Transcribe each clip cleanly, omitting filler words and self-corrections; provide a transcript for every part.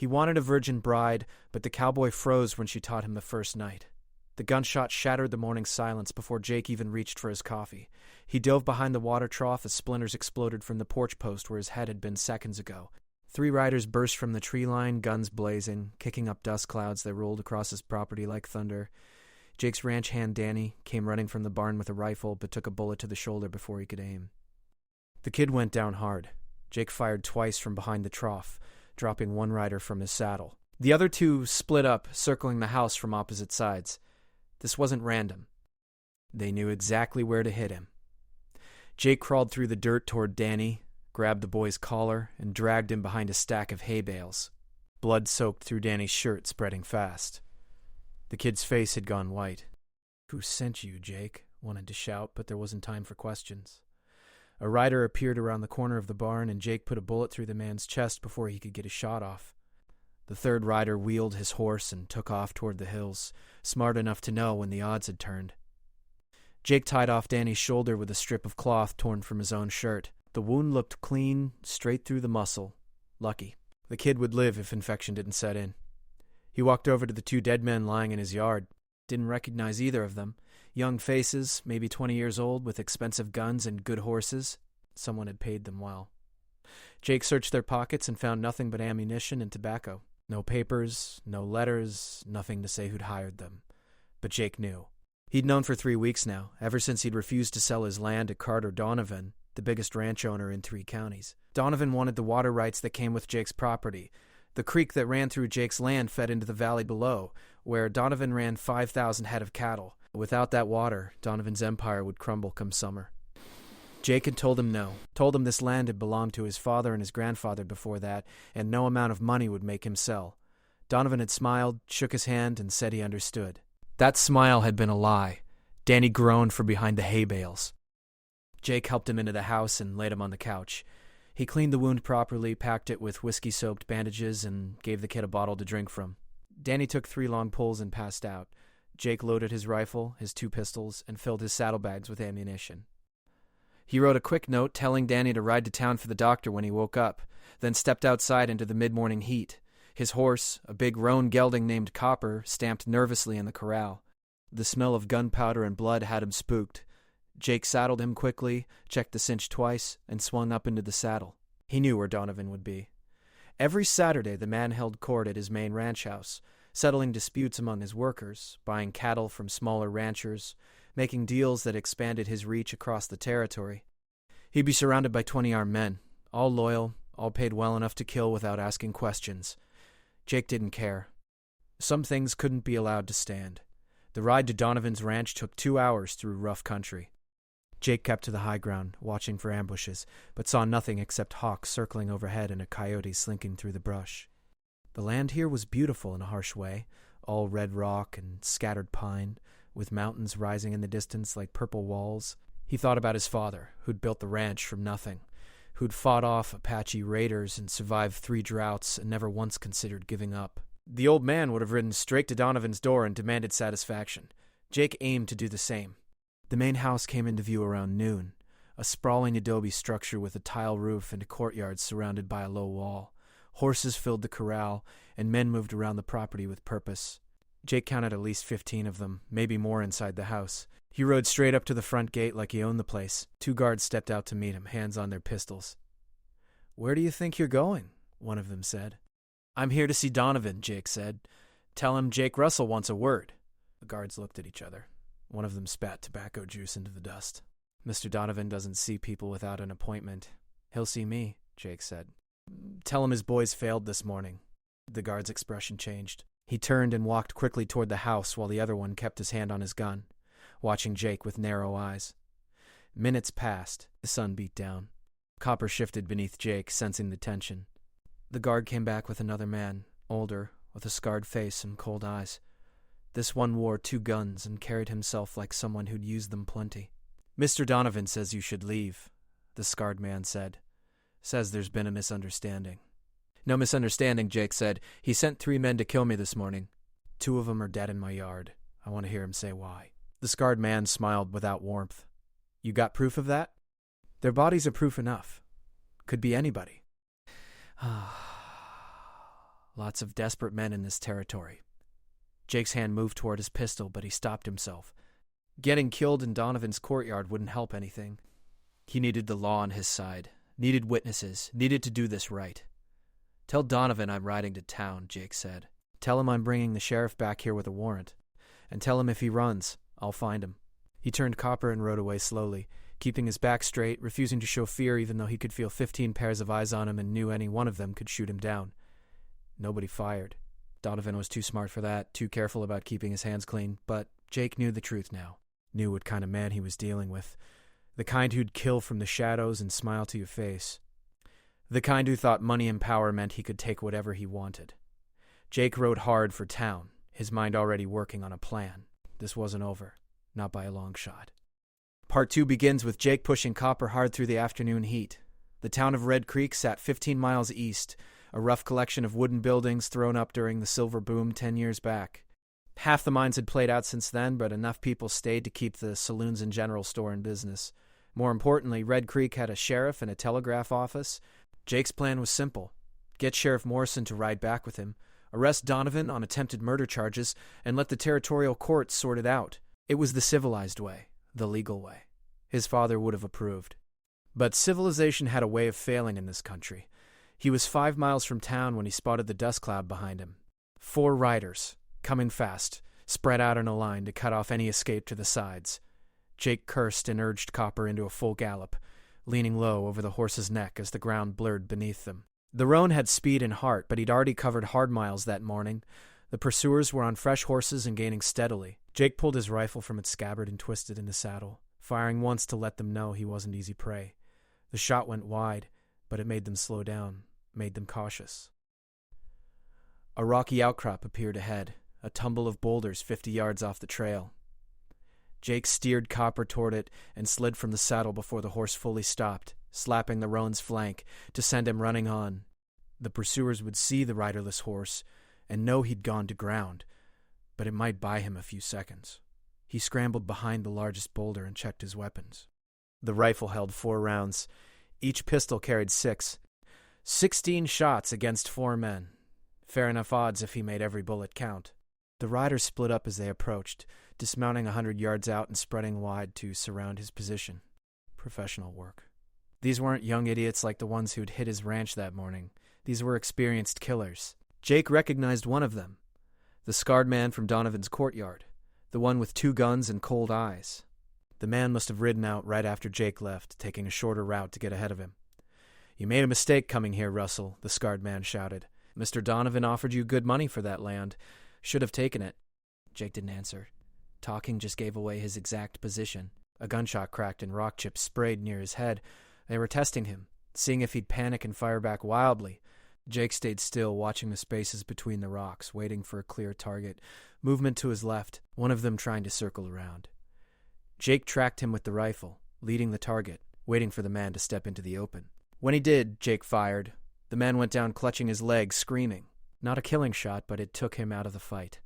He wanted a virgin bride, but the cowboy froze when she taught him the first night. The gunshot shattered the morning silence before Jake even reached for his coffee. He dove behind the water trough as splinters exploded from the porch post where his head had been seconds ago. 3 riders burst from the tree line, guns blazing, kicking up dust clouds that rolled across his property like thunder. Jake's ranch hand, Danny, came running from the barn with a rifle but took a bullet to the shoulder before he could aim. The kid went down hard. Jake fired twice from behind the trough, dropping one rider from his saddle. The other 2 split up, circling the house from opposite sides. This wasn't random. They knew exactly where to hit him. Jake crawled through the dirt toward Danny, grabbed the boy's collar, and dragged him behind a stack of hay bales. Blood soaked through Danny's shirt, spreading fast. The kid's face had gone white. "Who sent you, Jake?" wanted to shout, but there wasn't time for questions. A rider appeared around the corner of the barn, and Jake put a bullet through the man's chest before he could get a shot off. The 3rd rider wheeled his horse and took off toward the hills, smart enough to know when the odds had turned. Jake tied off Danny's shoulder with a strip of cloth torn from his own shirt. The wound looked clean, straight through the muscle. Lucky. The kid would live if infection didn't set in. He walked over to the 2 dead men lying in his yard. Didn't recognize either of them. Young faces, maybe 20 years old, with expensive guns and good horses. Someone had paid them well. Jake searched their pockets and found nothing but ammunition and tobacco. No papers, no letters, nothing to say who'd hired them. But Jake knew. He'd known for 3 weeks now, ever since he'd refused to sell his land to Carter Donovan, the biggest ranch owner in 3 counties. Donovan wanted the water rights that came with Jake's property. The creek that ran through Jake's land fed into the valley below, where Donovan ran 5,000 head of cattle. Without that water, Donovan's empire would crumble come summer. Jake had told him no, told him this land had belonged to his father and his grandfather before that, and no amount of money would make him sell. Donovan had smiled, shook his hand, and said he understood. That smile had been a lie. Danny groaned from behind the hay bales. Jake helped him into the house and laid him on the couch. He cleaned the wound properly, packed it with whiskey-soaked bandages, and gave the kid a bottle to drink from. Danny took 3 long pulls and passed out. Jake loaded his rifle, his 2 pistols, and filled his saddlebags with ammunition. He wrote a quick note telling Danny to ride to town for the doctor when he woke up, then stepped outside into the mid-morning heat. His horse, a big roan gelding named Copper, stamped nervously in the corral. The smell of gunpowder and blood had him spooked. Jake saddled him quickly, checked the cinch twice, and swung up into the saddle. He knew where Donovan would be. Every Saturday the man held court at his main ranch house, settling disputes among his workers, buying cattle from smaller ranchers, making deals that expanded his reach across the territory. He'd be surrounded by 20 armed men, all loyal, all paid well enough to kill without asking questions. Jake didn't care. Some things couldn't be allowed to stand. The ride to Donovan's ranch took 2 hours through rough country. Jake kept to the high ground, watching for ambushes, but saw nothing except hawks circling overhead and a coyote slinking through the brush. The land here was beautiful in a harsh way, all red rock and scattered pine, with mountains rising in the distance like purple walls. He thought about his father, who'd built the ranch from nothing, who'd fought off Apache raiders and survived 3 droughts and never once considered giving up. The old man would have ridden straight to Donovan's door and demanded satisfaction. Jake aimed to do the same. The main house came into view around noon, a sprawling adobe structure with a tile roof and a courtyard surrounded by a low wall. Horses filled the corral, and men moved around the property with purpose. Jake counted at least 15 of them, maybe more inside the house. He rode straight up to the front gate like he owned the place. 2 guards stepped out to meet him, hands on their pistols. "Where do you think you're going?" one of them said. "I'm here to see Donovan," Jake said. "Tell him Jake Russell wants a word." The guards looked at each other. One of them spat tobacco juice into the dust. "Mr. Donovan doesn't see people without an appointment. He'll see me," Jake said. "Tell him his boys failed this morning." The guard's expression changed. He turned and walked quickly toward the house while the other one kept his hand on his gun, watching Jake with narrow eyes. Minutes passed. The sun beat down. Copper shifted beneath Jake, sensing the tension. The guard came back with another man, older, with a scarred face and cold eyes. This one wore 2 guns and carried himself like someone who'd used them plenty. "Mr. Donovan says you should leave," the scarred man said. "Says there's been a misunderstanding." "No misunderstanding," Jake said. "He sent 3 men to kill me this morning. 2 of them are dead in my yard. I want to hear him say why." The scarred man smiled without warmth. "You got proof of that?" "Their bodies are proof enough. Could be anybody." Lots of desperate men in this territory. Jake's hand moved toward his pistol, but he stopped himself. Getting killed in Donovan's courtyard wouldn't help anything. He needed the law on his side, needed witnesses, needed to do this right. "Tell Donovan I'm riding to town," Jake said. "Tell him I'm bringing the sheriff back here with a warrant. And tell him if he runs, I'll find him." He turned copper and rode away slowly, keeping his back straight, refusing to show fear even though he could feel 15 pairs of eyes on him and knew any one of them could shoot him down. Nobody fired. Donovan was too smart for that, too careful about keeping his hands clean, but Jake knew the truth now, knew what kind of man he was dealing with. The kind who'd kill from the shadows and smile to your face. The kind who thought money and power meant he could take whatever he wanted. Jake rode hard for town, his mind already working on a plan. This wasn't over, not by a long shot. Part 2 begins with Jake pushing Copper hard through the afternoon heat. The town of Red Creek sat 15 miles east, a rough collection of wooden buildings thrown up during the silver boom 10 years back. Half the mines had played out since then, but enough people stayed to keep the saloons and general store in business. More importantly, Red Creek had a sheriff and a telegraph office. Jake's plan was simple. Get Sheriff Morrison to ride back with him, arrest Donovan on attempted murder charges, and let the territorial courts sort it out. It was the civilized way, the legal way. His father would have approved. But civilization had a way of failing in this country. He was 5 miles from town when he spotted the dust cloud behind him. 4 riders, coming fast, spread out in a line to cut off any escape to the sides. Jake cursed and urged Copper into a full gallop, leaning low over the horse's neck as the ground blurred beneath them. The roan had speed and heart, but he'd already covered hard miles that morning. The pursuers were on fresh horses and gaining steadily. Jake pulled his rifle from its scabbard and twisted in the saddle, firing once to let them know he wasn't easy prey. The shot went wide, but it made them slow down, made them cautious. A rocky outcrop appeared ahead, a tumble of boulders 50 yards off the trail. Jake steered Copper toward it and slid from the saddle before the horse fully stopped, slapping the roan's flank to send him running on. The pursuers would see the riderless horse and know he'd gone to ground, but it might buy him a few seconds. He scrambled behind the largest boulder and checked his weapons. The rifle held 4 rounds. Each pistol carried 6. 16 shots against 4 men. Fair enough odds if he made every bullet count. The riders split up as they approached, dismounting 100 yards out and spreading wide to surround his position. Professional work. These weren't young idiots like the ones who'd hit his ranch that morning. These were experienced killers. Jake recognized one of them, the scarred man from Donovan's courtyard, the one with 2 guns and cold eyes. The man must have ridden out right after Jake left, taking a shorter route to get ahead of him. "You made a mistake coming here, Russell," the scarred man shouted. "Mr. Donovan offered you good money for that land. Should have taken it." Jake didn't answer. Talking just gave away his exact position. A gunshot cracked and rock chips sprayed near his head. They were testing him, seeing if he'd panic and fire back wildly. Jake stayed still, watching the spaces between the rocks, waiting for a clear target. Movement to his left, one of them trying to circle around. Jake tracked him with the rifle, leading the target, waiting for the man to step into the open. When he did, Jake fired. The man went down clutching his leg, screaming. Not a killing shot, but it took him out of the fight.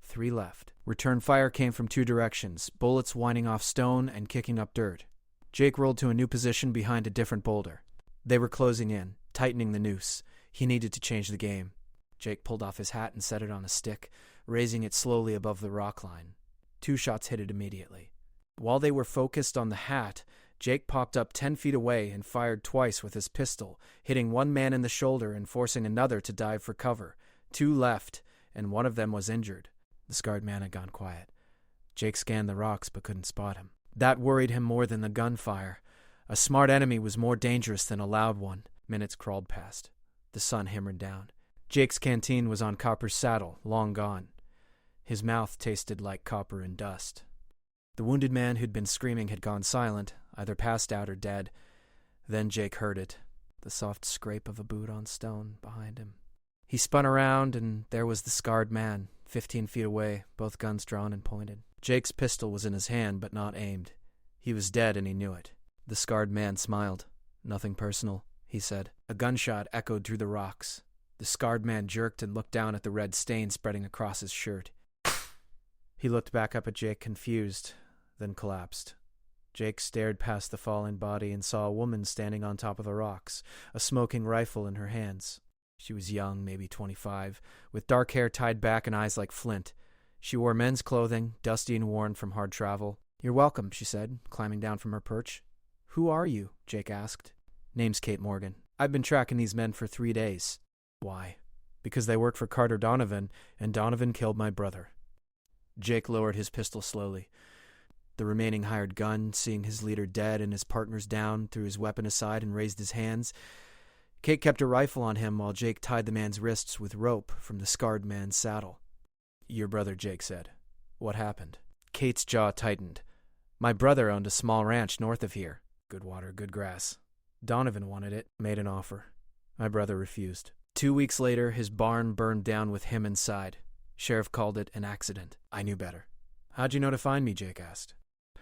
3 left. Return fire came from 2 directions, bullets winding off stone and kicking up dirt. Jake rolled to a new position behind a different boulder. They were closing in, tightening the noose. He needed to change the game. Jake pulled off his hat and set it on a stick, raising it slowly above the rock line. 2 shots hit it immediately. While they were focused on the hat, Jake popped up 10 feet away and fired twice with his pistol, hitting one man in the shoulder and forcing another to dive for cover. 2 left, and one of them was injured. The scarred man had gone quiet. Jake scanned the rocks but couldn't spot him. That worried him more than the gunfire. A smart enemy was more dangerous than a loud one. Minutes crawled past. The sun hammered down. Jake's canteen was on Copper's saddle, long gone. His mouth tasted like copper and dust. The wounded man who'd been screaming had gone silent, either passed out or dead. Then Jake heard it, the soft scrape of a boot on stone behind him. He spun around, and there was the scarred man, 15 feet away, both guns drawn and pointed. Jake's pistol was in his hand, but not aimed. He was dead, and he knew it. The scarred man smiled. "Nothing personal," he said. A gunshot echoed through the rocks. The scarred man jerked and looked down at the red stain spreading across his shirt. He looked back up at Jake, confused, then collapsed. Jake stared past the fallen body and saw a woman standing on top of the rocks, a smoking rifle in her hands. She was young, maybe 25, with dark hair tied back and eyes like flint. She wore men's clothing, dusty and worn from hard travel. "You're welcome," she said, climbing down from her perch. "Who are you?" Jake asked. "Name's Kate Morgan. I've been tracking these men for 3 days." "Why?" "Because they worked for Carter Donovan, and Donovan killed my brother." Jake lowered his pistol slowly. The remaining hired gun, seeing his leader dead and his partners down, threw his weapon aside and raised his hands. Kate kept a rifle on him while Jake tied the man's wrists with rope from the scarred man's saddle. "Your brother," Jake said. "What happened?" Kate's jaw tightened. "My brother owned a small ranch north of here. Good water, good grass. Donovan wanted it, made an offer. My brother refused. 2 weeks later, his barn burned down with him inside. Sheriff called it an accident. I knew better." "How'd you know to find me?" Jake asked.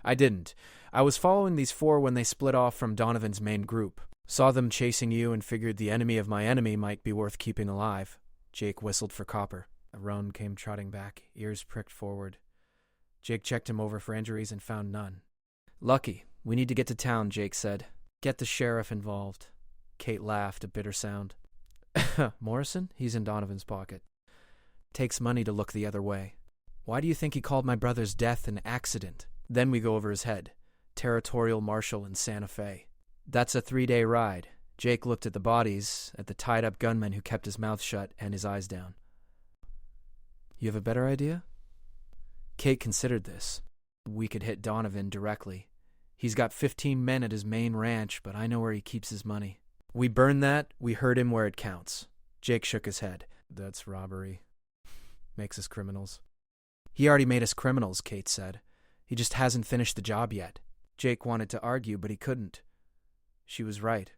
"I didn't. I was following these 4 when they split off from Donovan's main group. Saw them chasing you and figured the enemy of my enemy might be worth keeping alive." Jake whistled for copper. Roan came trotting back, ears pricked forward. Jake checked him over for injuries and found none. "Lucky. We need to get to town," Jake said. "Get the sheriff involved." Kate laughed, a bitter sound. "Morrison? He's in Donovan's pocket. Takes money to look the other way. Why do you think he called my brother's death an accident? Then we go over his head. Territorial Marshal in Santa Fe. That's a 3-day ride." Jake looked at the bodies, at the tied-up gunman who kept his mouth shut and his eyes down. "You have a better idea?" Kate considered this. "We could hit Donovan directly. He's got 15 men at his main ranch, but I know where he keeps his money. We burn that, we hurt him where it counts." Jake shook his head. "That's robbery. Makes us criminals." "He already made us criminals," Kate said. "He just hasn't finished the job yet." Jake wanted to argue, but he couldn't. She was right.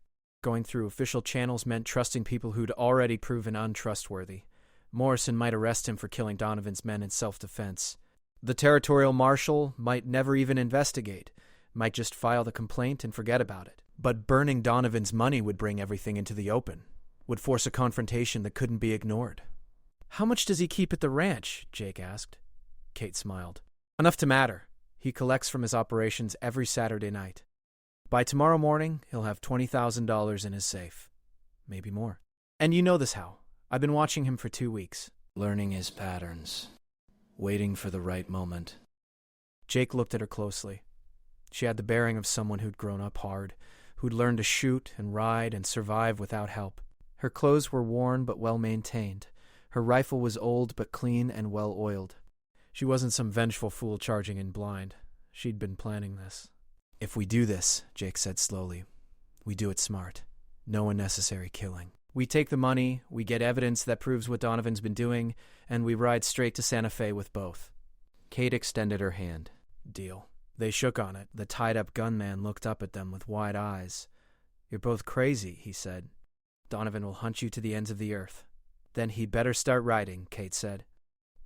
Going through official channels meant trusting people who'd already proven untrustworthy. Morrison might arrest him for killing Donovan's men in self-defense. The territorial marshal might never even investigate, might just file the complaint and forget about it. But burning Donovan's money would bring everything into the open, would force a confrontation that couldn't be ignored. "How much does he keep at the ranch?" Jake asked. Kate smiled. "Enough to matter. He collects from his operations every Saturday night. By tomorrow morning, he'll have $20,000 in his safe. Maybe more. And you know this how. I've been watching him for 2 weeks. Learning his patterns. Waiting for the right moment." Jake looked at her closely. She had the bearing of someone who'd grown up hard, who'd learned to shoot and ride and survive without help. Her clothes were worn but well-maintained. Her rifle was old but clean and well-oiled. She wasn't some vengeful fool charging in blind. She'd been planning this. "If we do this," Jake said slowly, "we do it smart. No unnecessary killing. We take the money, we get evidence that proves what Donovan's been doing, and we ride straight to Santa Fe with both." Kate extended her hand. "Deal." They shook on it. The tied-up gunman looked up at them with wide eyes. "You're both crazy," he said. "Donovan will hunt you to the ends of the earth." "Then he'd better start riding," Kate said.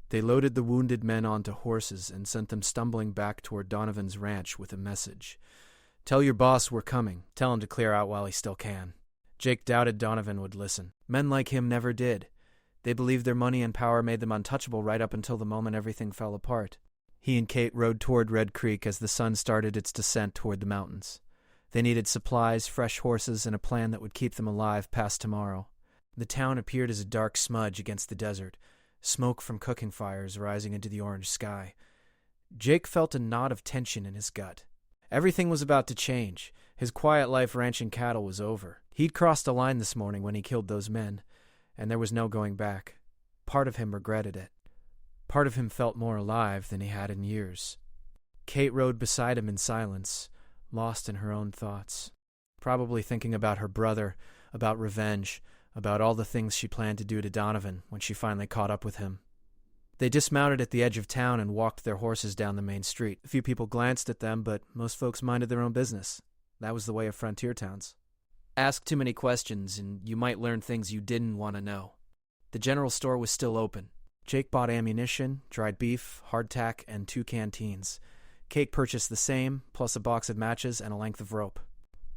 They loaded the wounded men onto horses and sent them stumbling back toward Donovan's ranch with a message. "Tell your boss we're coming. Tell him to clear out while he still can." Jake doubted Donovan would listen. Men like him never did. They believed their money and power made them untouchable right up until the moment everything fell apart. He and Kate rode toward Red Creek as the sun started its descent toward the mountains. They needed supplies, fresh horses, and a plan that would keep them alive past tomorrow. The town appeared as a dark smudge against the desert, smoke from cooking fires rising into the orange sky. Jake felt a knot of tension in his gut. Everything was about to change. His quiet life ranching cattle was over. He'd crossed a line this morning when he killed those men, and there was no going back. Part of him regretted it. Part of him felt more alive than he had in years. Kate rode beside him in silence, lost in her own thoughts, probably thinking about her brother, about revenge, about all the things she planned to do to Donovan when she finally caught up with him. They dismounted at the edge of town and walked their horses down the main street. A few people glanced at them, but most folks minded their own business. That was the way of frontier towns. Ask too many questions, and you might learn things you didn't want to know. The general store was still open. Jake bought ammunition, dried beef, hardtack, and 2 canteens. Kate purchased the same, plus a box of matches and a length of rope.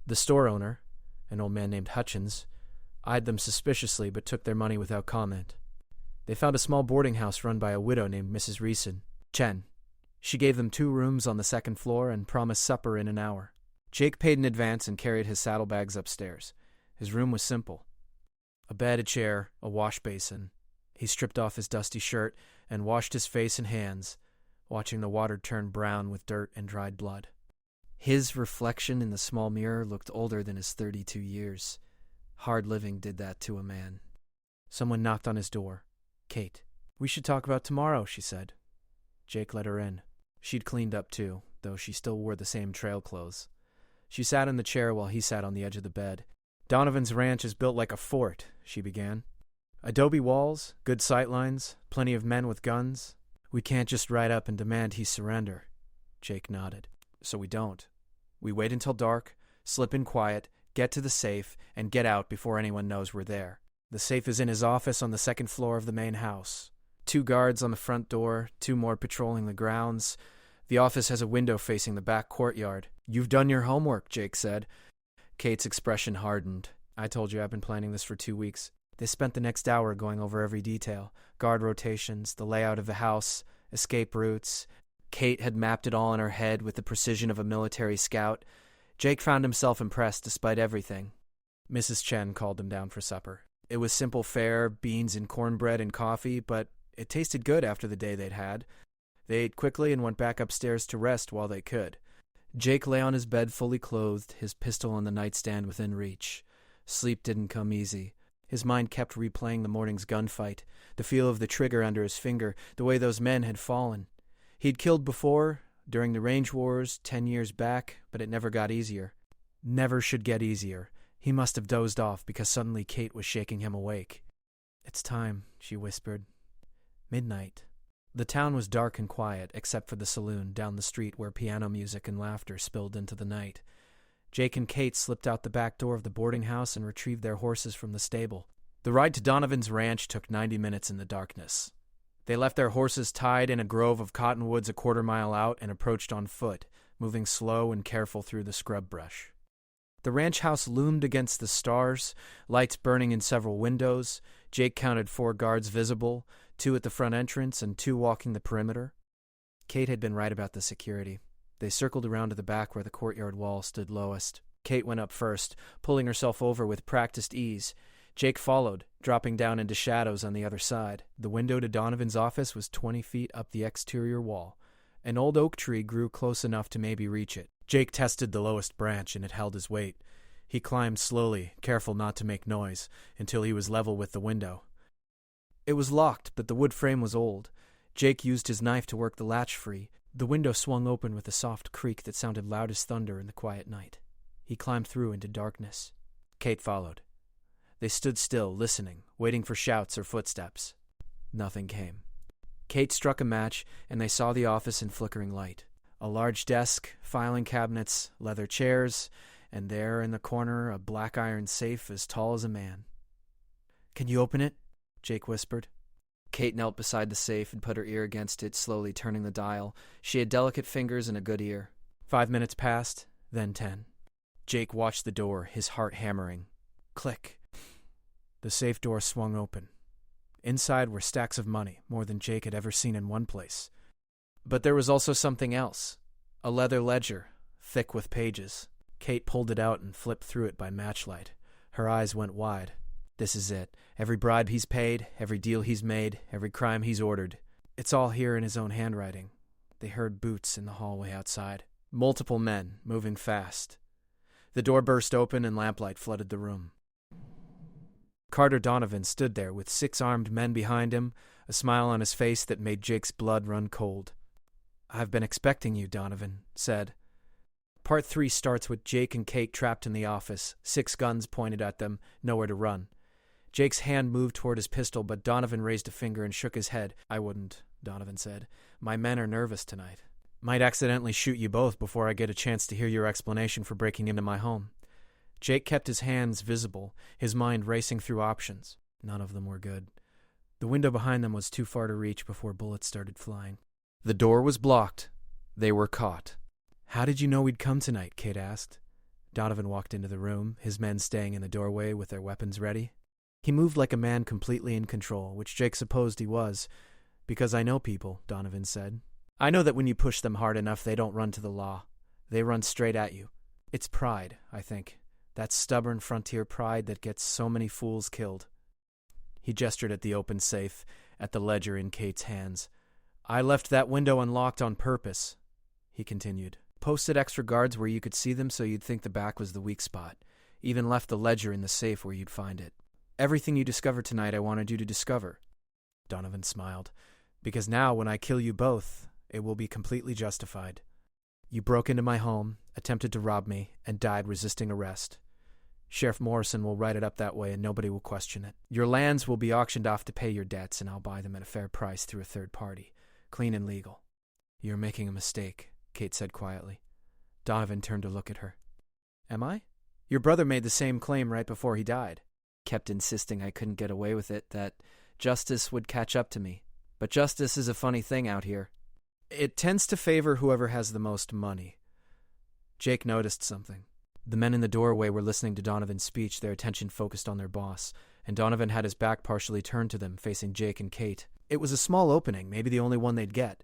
The store owner, an old man named Hutchins, eyed them suspiciously but took their money without comment. They found a small boarding house run by a widow named Mrs. Reeson, Chen. She gave them 2 rooms on the 2nd floor and promised supper in an hour. Jake paid in advance and carried his saddlebags upstairs. His room was simple. A bed, a chair, a wash basin. He stripped off his dusty shirt and washed his face and hands, watching the water turn brown with dirt and dried blood. His reflection in the small mirror looked older than his 32 years. Hard living did that to a man. Someone knocked on his door. Kate. "We should talk about tomorrow," she said. Jake let her in. She'd cleaned up too, though she still wore the same trail clothes. She sat in the chair while he sat on the edge of the bed. "Donovan's ranch is built like a fort," she began. "Adobe walls, good sightlines, plenty of men with guns. We can't just ride up and demand he surrender." Jake nodded. "So we don't. We wait until dark, slip in quiet, get to the safe, and get out before anyone knows we're there. The safe is in his office on the second floor of the main house. 2 guards on the front door, 2 more patrolling the grounds. The office has a window facing the back courtyard." "You've done your homework," Jake said. Kate's expression hardened. "I told you I've been planning this for 2 weeks." They spent the next hour going over every detail. Guard rotations, the layout of the house, escape routes. Kate had mapped it all in her head with the precision of a military scout. Jake found himself impressed despite everything. Mrs. Chen called them down for supper. It was simple fare, beans and cornbread and coffee, but it tasted good after the day they'd had. They ate quickly and went back upstairs to rest while they could. Jake lay on his bed fully clothed, his pistol on the nightstand within reach. Sleep didn't come easy. His mind kept replaying the morning's gunfight, the feel of the trigger under his finger, the way those men had fallen. He'd killed before, during the range wars, 10 years back, but it never got easier. Never should get easier. He must have dozed off because suddenly Kate was shaking him awake. "It's time," she whispered. Midnight. The town was dark and quiet, except for the saloon down the street where piano music and laughter spilled into the night. Jake and Kate slipped out the back door of the boarding house and retrieved their horses from the stable. The ride to Donovan's ranch took 90 minutes in the darkness. They left their horses tied in a grove of cottonwoods a quarter mile out and approached on foot, moving slow and careful through the scrub brush. The ranch house loomed against the stars, lights burning in several windows. Jake counted 4 guards visible, 2 at the front entrance and 2 walking the perimeter. Kate had been right about the security. They circled around to the back where the courtyard wall stood lowest. Kate went up first, pulling herself over with practiced ease. Jake followed, dropping down into shadows on the other side. The window to Donovan's office was 20 feet up the exterior wall. An old oak tree grew close enough to maybe reach it. Jake tested the lowest branch, and it held his weight. He climbed slowly, careful not to make noise, until he was level with the window. It was locked, but the wood frame was old. Jake used his knife to work the latch free. The window swung open with a soft creak that sounded loud as thunder in the quiet night. He climbed through into darkness. Kate followed. They stood still, listening, waiting for shouts or footsteps. Nothing came. Kate struck a match, and they saw the office in flickering light. A large desk, filing cabinets, leather chairs, and there in the corner a black iron safe as tall as a man. "Can you open it?" Jake whispered. Kate knelt beside the safe and put her ear against it, slowly turning the dial. She had delicate fingers and a good ear. 5 minutes passed, then 10. Jake watched the door, his heart hammering. Click. The safe door swung open. Inside were stacks of money, more than Jake had ever seen in one place. But there was also something else. A leather ledger, thick with pages. Kate pulled it out and flipped through it by matchlight. Her eyes went wide. This is it. Every bribe he's paid, every deal he's made, every crime he's ordered. It's all here in his own handwriting. They heard boots in the hallway outside. Multiple men, moving fast. The door burst open and lamplight flooded the room. Carter Donovan stood there with 6 armed men behind him, a smile on his face that made Jake's blood run cold. "I've been expecting you," Donovan said. Part 3 starts with Jake and Kate trapped in the office, 6 guns pointed at them, nowhere to run. Jake's hand moved toward his pistol, but Donovan raised a finger and shook his head. "I wouldn't," Donovan said. "My men are nervous tonight. Might accidentally shoot you both before I get a chance to hear your explanation for breaking into my home." Jake kept his hands visible, his mind racing through options. None of them were good. The window behind them was too far to reach before bullets started flying. The door was blocked. They were caught. "How did you know we'd come tonight?" Kate asked. Donovan walked into the room, his men staying in the doorway with their weapons ready. He moved like a man completely in control, which Jake supposed he was. "Because I know people," Donovan said. "I know that when you push them hard enough, they don't run to the law. They run straight at you. It's pride, I think. That stubborn frontier pride that gets so many fools killed." He gestured at the open safe, at the ledger in Kate's hands. "I left that window unlocked on purpose," he continued. "Posted extra guards where you could see them so you'd think the back was the weak spot. Even left the ledger in the safe where you'd find it. Everything you discovered tonight I wanted you to discover." Donovan smiled. "Because now, when I kill you both, it will be completely justified. You broke into my home, attempted to rob me, and died resisting arrest. Sheriff Morrison will write it up that way and nobody will question it. Your lands will be auctioned off to pay your debts, and I'll buy them at a fair price through a third party. Clean and legal." "You're making a mistake," Kate said quietly. Donovan turned to look at her. "Am I? Your brother made the same claim right before he died. Kept insisting I couldn't get away with it, that justice would catch up to me. But justice is a funny thing out here. It tends to favor whoever has the most money." Jake noticed something. The men in the doorway were listening to Donovan's speech, their attention focused on their boss, and Donovan had his back partially turned to them, facing Jake and Kate. It was a small opening, maybe the only one they'd get.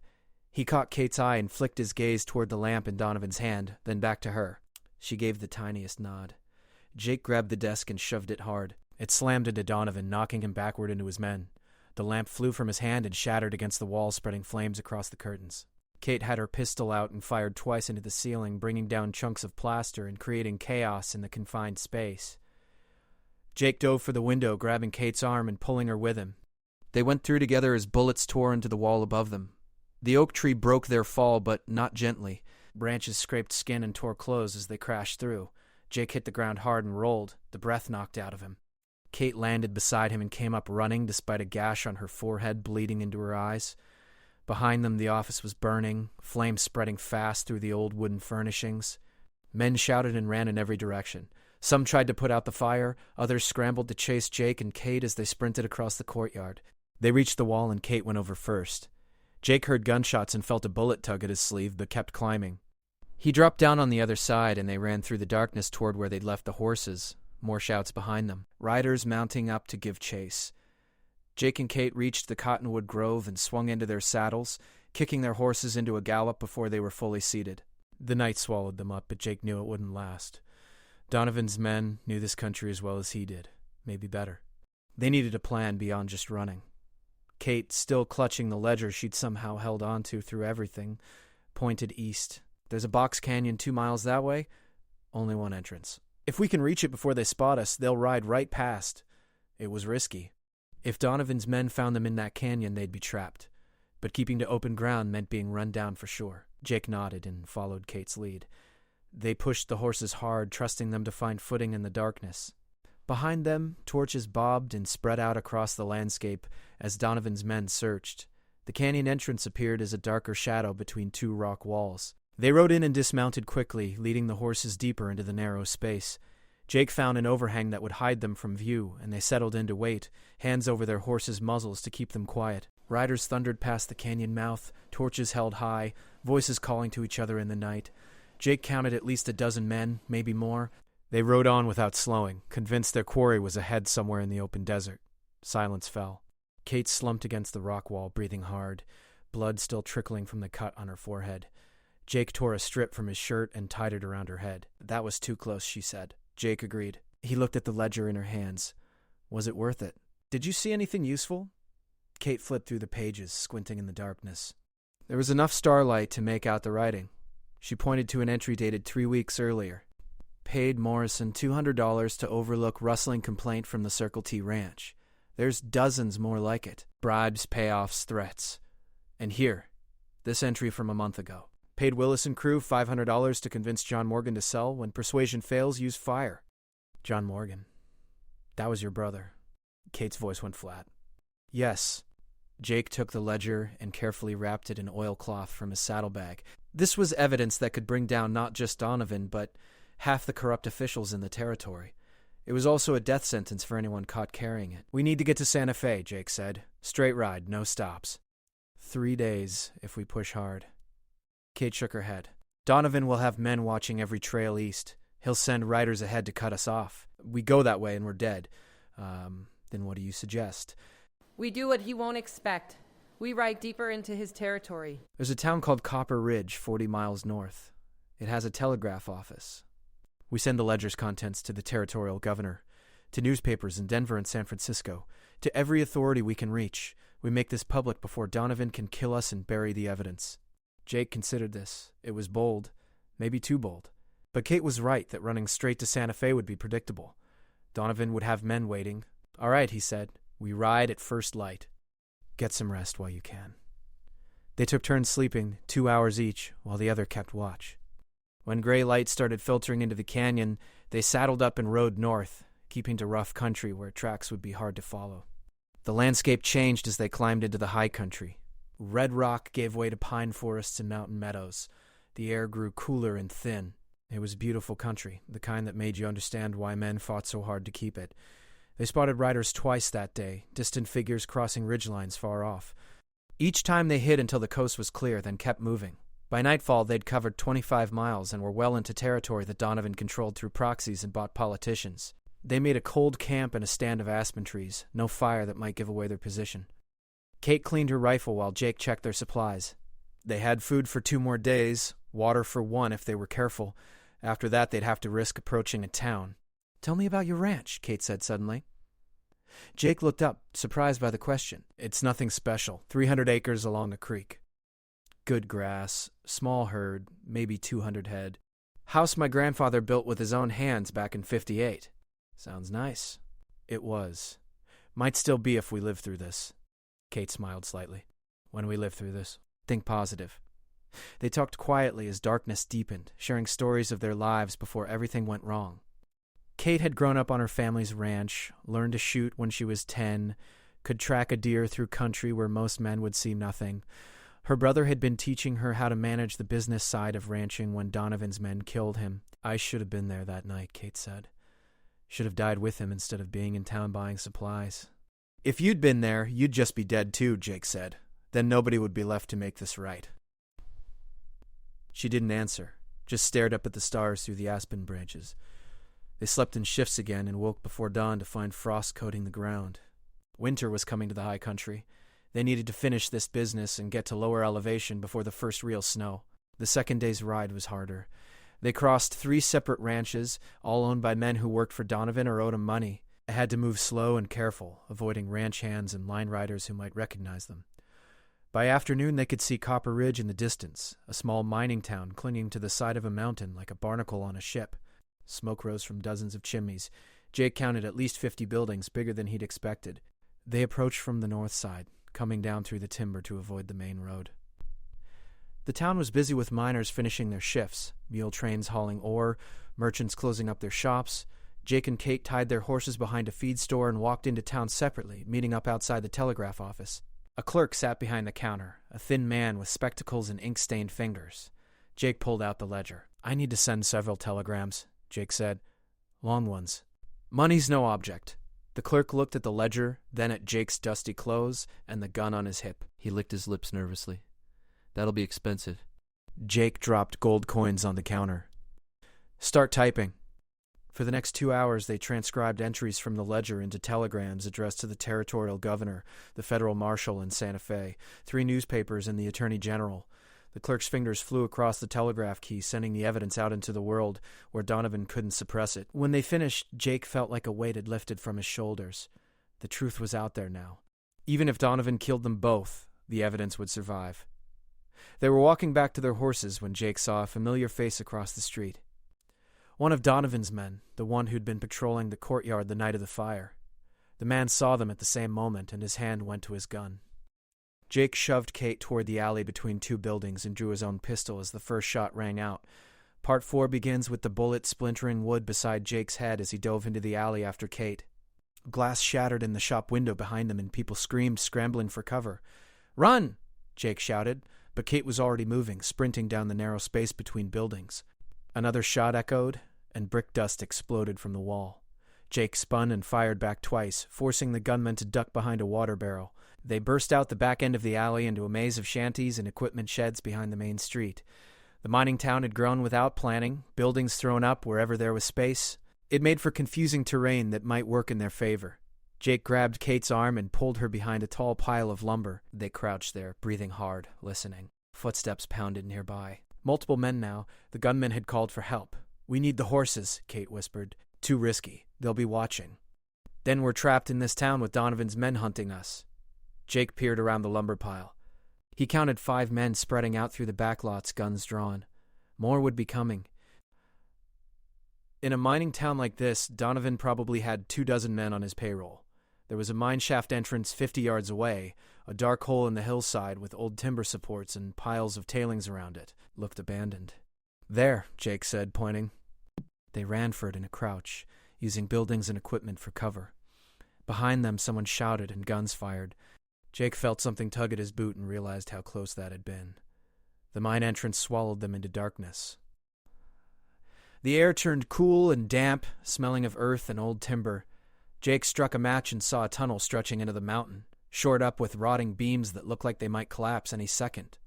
He caught Kate's eye and flicked his gaze toward the lamp in Donovan's hand, then back to her. She gave the tiniest nod. Jake grabbed the desk and shoved it hard. It slammed into Donovan, knocking him backward into his men. The lamp flew from his hand and shattered against the wall, spreading flames across the curtains. Kate had her pistol out and fired twice into the ceiling, bringing down chunks of plaster and creating chaos in the confined space. Jake dove for the window, grabbing Kate's arm and pulling her with him. They went through together as bullets tore into the wall above them. The oak tree broke their fall, but not gently. Branches scraped skin and tore clothes as they crashed through. Jake hit the ground hard and rolled, the breath knocked out of him. Kate landed beside him and came up running, despite a gash on her forehead bleeding into her eyes. Behind them, the office was burning, flames spreading fast through the old wooden furnishings. Men shouted and ran in every direction. Some tried to put out the fire, others scrambled to chase Jake and Kate as they sprinted across the courtyard. They reached the wall and Kate went over first. Jake heard gunshots and felt a bullet tug at his sleeve, but kept climbing. He dropped down on the other side and they ran through the darkness toward where they'd left the horses. More shouts behind them. Riders mounting up to give chase. Jake and Kate reached the cottonwood grove and swung into their saddles, kicking their horses into a gallop before they were fully seated. The night swallowed them up, but Jake knew it wouldn't last. Donovan's men knew this country as well as he did, maybe better. They needed a plan beyond just running. Kate, still clutching the ledger she'd somehow held on to through everything, pointed east. "There's a box canyon 2 miles that way. Only one entrance. If we can reach it before they spot us, they'll ride right past." It was risky. If Donovan's men found them in that canyon, they'd be trapped. But keeping to open ground meant being run down for sure. Jake nodded and followed Kate's lead. They pushed the horses hard, trusting them to find footing in the darkness. Behind them, torches bobbed and spread out across the landscape as Donovan's men searched. The canyon entrance appeared as a darker shadow between 2 rock walls. They rode in and dismounted quickly, leading the horses deeper into the narrow space. Jake found an overhang that would hide them from view, and they settled in to wait, hands over their horses' muzzles to keep them quiet. Riders thundered past the canyon mouth, torches held high, voices calling to each other in the night. Jake counted at least a dozen men, maybe more. They rode on without slowing, convinced their quarry was ahead somewhere in the open desert. Silence fell. Kate slumped against the rock wall, breathing hard, blood still trickling from the cut on her forehead. Jake tore a strip from his shirt and tied it around her head. "That was too close," she said. Jake agreed. He looked at the ledger in her hands. Was it worth it? "Did you see anything useful?" Kate flipped through the pages, squinting in the darkness. There was enough starlight to make out the writing. She pointed to an entry dated 3 weeks earlier. "Paid Morrison $200 to overlook rustling complaint from the Circle T Ranch. There's dozens more like it. Bribes, payoffs, threats. And here, this entry from a month ago. Paid Willis and crew $500 to convince John Morgan to sell. When persuasion fails, use fire." John Morgan. That was your brother. Kate's voice went flat. "Yes." Jake took the ledger and carefully wrapped it in oilcloth from his saddlebag. This was evidence that could bring down not just Donovan, but half the corrupt officials in the territory. It was also a death sentence for anyone caught carrying it. "We need to get to Santa Fe," Jake said. "Straight ride, no stops. 3 days, if we push hard." Kate shook her head. "Donovan will have men watching every trail east. He'll send riders ahead to cut us off. We go that way and we're dead. Then what do you suggest?" "We do what he won't expect. We ride deeper into his territory." "There's a town called Copper Ridge, 40 miles north. It has a telegraph office. We send the ledger's contents to the territorial governor. To newspapers in Denver and San Francisco. To every authority we can reach. We make this public before Donovan can kill us and bury the evidence." Jake considered this. It was bold. Maybe too bold. But Kate was right that running straight to Santa Fe would be predictable. Donovan would have men waiting. "All right," he said. "We ride at first light. Get some rest while you can." They took turns sleeping, 2 hours each, while the other kept watch. When gray light started filtering into the canyon, they saddled up and rode north, keeping to rough country where tracks would be hard to follow. The landscape changed as they climbed into the high country. Red rock gave way to pine forests and mountain meadows. The air grew cooler and thin. It was beautiful country, the kind that made you understand why men fought so hard to keep it. They spotted riders twice that day, distant figures crossing ridgelines far off. Each time they hid until the coast was clear, then kept moving. By nightfall, they'd covered 25 miles and were well into territory that Donovan controlled through proxies and bought politicians. They made a cold camp in a stand of aspen trees, no fire that might give away their position. Kate cleaned her rifle while Jake checked their supplies. They had food for 2 more days, water for 1 if they were careful. After that, they'd have to risk approaching a town. "Tell me about your ranch," Kate said suddenly. Jake looked up, surprised by the question. "It's nothing special. 300 acres along the creek. Good grass, small herd, maybe 200 head. House my grandfather built with his own hands back in '58. Sounds nice." It was. "Might still be if we live through this." Kate smiled slightly. "When we live through this. Think positive." They talked quietly as darkness deepened, sharing stories of their lives before everything went wrong. Kate had grown up on her family's ranch, learned to shoot when she was 10, could track a deer through country where most men would see nothing. Her brother had been teaching her how to manage the business side of ranching when Donovan's men killed him. "I should have been there that night," Kate said. "Should have died with him instead of being in town buying supplies." "If you'd been there, you'd just be dead too," Jake said. "Then nobody would be left to make this right." She didn't answer, just stared up at the stars through the aspen branches. They slept in shifts again and woke before dawn to find frost coating the ground. Winter was coming to the high country. They needed to finish this business and get to lower elevation before the first real snow. The second day's ride was harder. They crossed 3 separate ranches, all owned by men who worked for Donovan or owed him money. They had to move slow and careful, avoiding ranch hands and line riders who might recognize them. By afternoon, they could see Copper Ridge in the distance, a small mining town clinging to the side of a mountain like a barnacle on a ship. Smoke rose from dozens of chimneys. Jake counted at least 50 buildings, bigger than he'd expected. They approached from the north side, coming down through the timber to avoid the main road. The town was busy with miners finishing their shifts, mule trains hauling ore, merchants closing up their shops. Jake and Kate tied their horses behind a feed store and walked into town separately, meeting up outside the telegraph office. A clerk sat behind the counter, a thin man with spectacles and ink-stained fingers. Jake pulled out the ledger. "I need to send several telegrams," Jake said. "Long ones." "Money's no object." The clerk looked at the ledger, then at Jake's dusty clothes and the gun on his hip. He licked his lips nervously. "That'll be expensive." Jake dropped gold coins on the counter. "Start typing." For the next 2 hours, they transcribed entries from the ledger into telegrams addressed to the territorial governor, the federal marshal in Santa Fe, 3 newspapers, and the attorney general. The clerk's fingers flew across the telegraph key, sending the evidence out into the world where Donovan couldn't suppress it. When they finished, Jake felt like a weight had lifted from his shoulders. The truth was out there now. Even if Donovan killed them both, the evidence would survive. They were walking back to their horses when Jake saw a familiar face across the street. One of Donovan's men, the one who'd been patrolling the courtyard the night of the fire. The man saw them at the same moment, and his hand went to his gun. Jake shoved Kate toward the alley between 2 buildings and drew his own pistol as the first shot rang out. Part 4 begins with the bullet splintering wood beside Jake's head as he dove into the alley after Kate. Glass shattered in the shop window behind them, and people screamed, scrambling for cover. "Run!" Jake shouted, but Kate was already moving, sprinting down the narrow space between buildings. Another shot echoed, and brick dust exploded from the wall. Jake spun and fired back twice, forcing the gunman to duck behind a water barrel. They burst out the back end of the alley into a maze of shanties and equipment sheds behind the main street. The mining town had grown without planning, buildings thrown up wherever there was space. It made for confusing terrain that might work in their favor. Jake grabbed Kate's arm and pulled her behind a tall pile of lumber. They crouched there, breathing hard, listening. Footsteps pounded nearby. Multiple men now. The gunman had called for help. "We need the horses," Kate whispered. "Too risky. They'll be watching." Then we're trapped in this town with Donovan's men hunting us. Jake peered around the lumber pile. He counted 5 men spreading out through the backlots, guns drawn. More would be coming. In a mining town like this, Donovan probably had 24 men on his payroll. There was a mine shaft entrance 50 yards away, a dark hole in the hillside with old timber supports and piles of tailings around it. Looked abandoned. There, Jake said, pointing. They ran for it in a crouch, using buildings and equipment for cover. Behind them, someone shouted and guns fired. Jake felt something tug at his boot and realized how close that had been. The mine entrance swallowed them into darkness. The air turned cool and damp, smelling of earth and old timber. Jake struck a match and saw a tunnel stretching into the mountain, shored up with rotting beams that looked like they might collapse any second.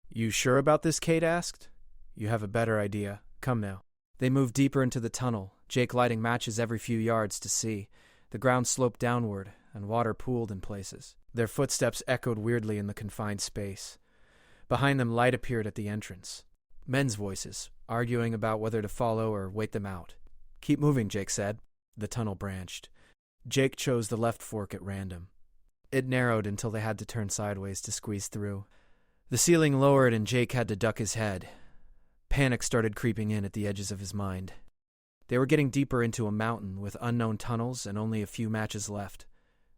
"You sure about this?" Kate asked. "You have a better idea. Come now." They moved deeper into the tunnel, Jake lighting matches every few yards to see. The ground sloped downward, and water pooled in places. Their footsteps echoed weirdly in the confined space. Behind them, light appeared at the entrance. Men's voices, arguing about whether to follow or wait them out. "Keep moving," Jake said. The tunnel branched. Jake chose the left fork at random. It narrowed until they had to turn sideways to squeeze through. The ceiling lowered and Jake had to duck his head. Panic started creeping in at the edges of his mind. They were getting deeper into a mountain with unknown tunnels and only a few matches left.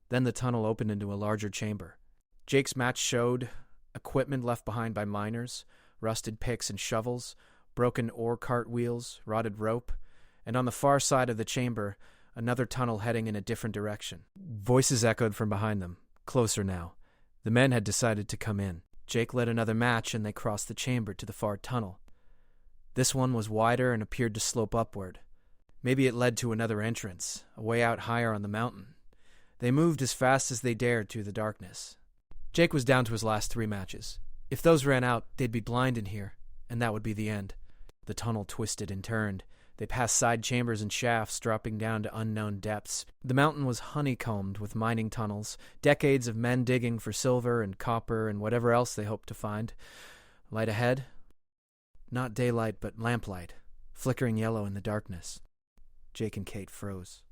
Then the tunnel opened into a larger chamber. Jake's match showed equipment left behind by miners, rusted picks and shovels, broken ore cart wheels, rotted rope, and on the far side of the chamber, another tunnel heading in a different direction. Voices echoed from behind them, closer now. The men had decided to come in. Jake lit another match and they crossed the chamber to the far tunnel. This one was wider and appeared to slope upward. Maybe it led to another entrance, a way out higher on the mountain. They moved as fast as they dared through the darkness. Jake was down to his last 3 matches. If those ran out, they'd be blind in here, and that would be the end. The tunnel twisted and turned. They passed side chambers and shafts, dropping down to unknown depths. The mountain was honeycombed with mining tunnels, decades of men digging for silver and copper and whatever else they hoped to find. Light ahead? Not daylight, but lamplight, flickering yellow in the darkness. Jake and Kate froze.